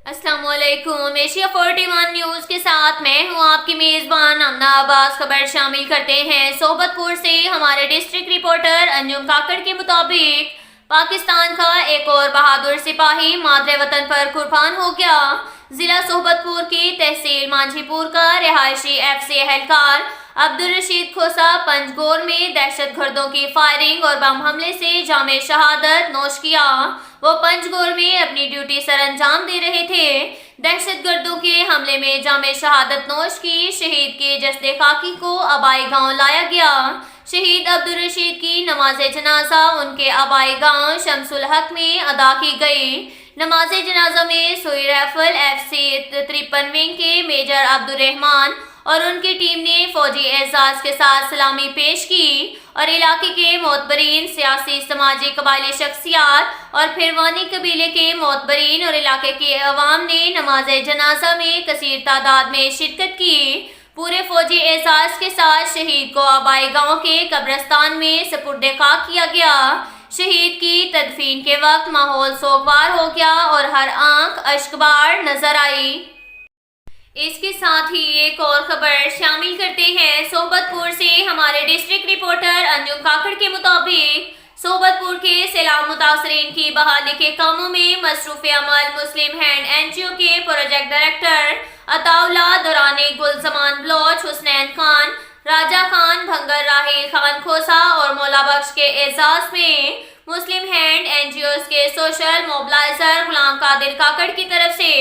السلام علیکم۔ Asia 41 news کے ساتھ میں ہوں آپ کی میزبان امنا عباس۔ خبر شامل کرتے ہیں صحبت پور سے۔ ہمارے ڈسٹرکٹ رپورٹر انجم کاکڑ کے مطابق پاکستان کا ایک اور بہادر سپاہی مادر وطن پر قربان ہو گیا۔ ضلع صحبت پور کی تحصیل مانجھی پور کا رہائشی ایف سی اہلکار عبدالرشید کھوسا پنجگور میں دہشت گردوں کی فائرنگ اور بم حملے سے جام شہادت نوش کیا۔ وہ پنجگور میں اپنی ڈیوٹی سر انجام دے رہے تھے۔ دہشت گردوں کے حملے میں جام شہادت نوش کی شہید کے جسد خاکی کو آبائی گاؤں لایا گیا۔ شہید عبدالرشید کی نماز جنازہ ان کے آبائی گاؤں شمس الحق میں ادا کی گئی۔ نماز جنازہ میں سوئی رائفل ایف سی 53 ونگ کے میجر عبدالرحمان اور ان کی ٹیم نے فوجی اعزاز کے ساتھ سلامی پیش کی اور علاقے کے معتبرین سیاسی سماجی قبائلی شخصیات اور پھروانی قبیلے کے معتبرین اور علاقے کے عوام نے نماز جنازہ میں کثیر تعداد میں شرکت کی۔ پورے فوجی اعزاز کے ساتھ شہید کو آبائی گاؤں کے قبرستان میں سپرد خاک کیا گیا۔ شہید کی تدفین کے وقت ماحول سوگوار ہو گیا اور ہر آنکھ اشکبار نظر آئی۔ اس کے ساتھ ہی ایک اور خبر شامل کرتے ہیں صحبت پور سے۔ ہمارے ڈسٹرکٹ رپورٹر انجم کاکڑ کے مطابق صحبت پور کے سیلاب متاثرین کی بحالی کے کاموں میں مصروف عمل مسلم ہینڈ این جی او کے پروجیکٹ ڈائریکٹر عطا اللہ دورانی گل زمان بلوچ حسنین خان راجہ خان بھنگر راہیل خان کھوسا اور مولا بخش کے اعزاز میں مسلم ہینڈ این جی اوز کے سوشل موبلائزر غلام قادر کاکڑ کی طرف سے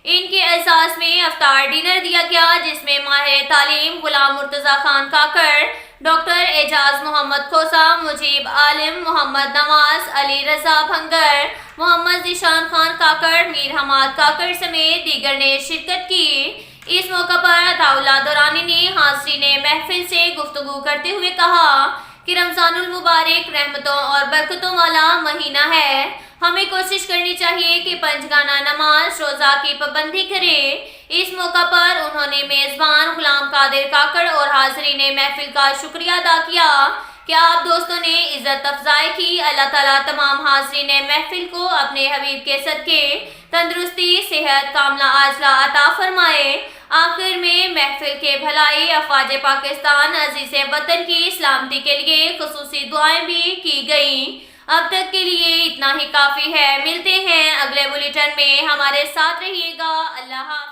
ان کے اعزاز میں افطار ڈنر دیا گیا، جس میں ماہر تعلیم غلام مرتضی خان کاکڑ، ڈاکٹر اعجاز محمد کھوسا، مجیب عالم محمد نواز، علی رضا بھنگر، محمد ذیشان خان کاکڑ، میر حماد کاکڑ سمیت دیگر نے شرکت کی۔ اس موقع پر عطا اللہ دورانی نے حاضرین محفل سے گفتگو کرتے ہوئے کہا کہ رمضان المبارک رحمتوں اور برکتوں والا مہینہ ہے۔ ہمیں کوشش کرنی چاہیے کہ پنجگانہ نماز روزہ کی پابندی کریں۔ اس موقع پر انہوں نے میزبان غلام قادر کاکڑ اور حاضرین محفل کا شکریہ ادا کیا کہ آپ دوستوں نے عزت افزائی کی۔ اللہ تعالیٰ تمام حاضرین محفل کو اپنے حبیب کے صدقے تندرستی صحت کاملہ عاجلہ عطا فرمائے۔ آخر میں محفل کے بھلائی افواج پاکستان عزیز وطن کی سلامتی کے لیے خصوصی دعائیں بھی کی گئیں۔ اب تک کے لیے اتنا ہی کافی ہے۔ ملتے ہیں اگلے بلیٹن میں، ہمارے ساتھ رہیے گا۔ اللہ حافظ۔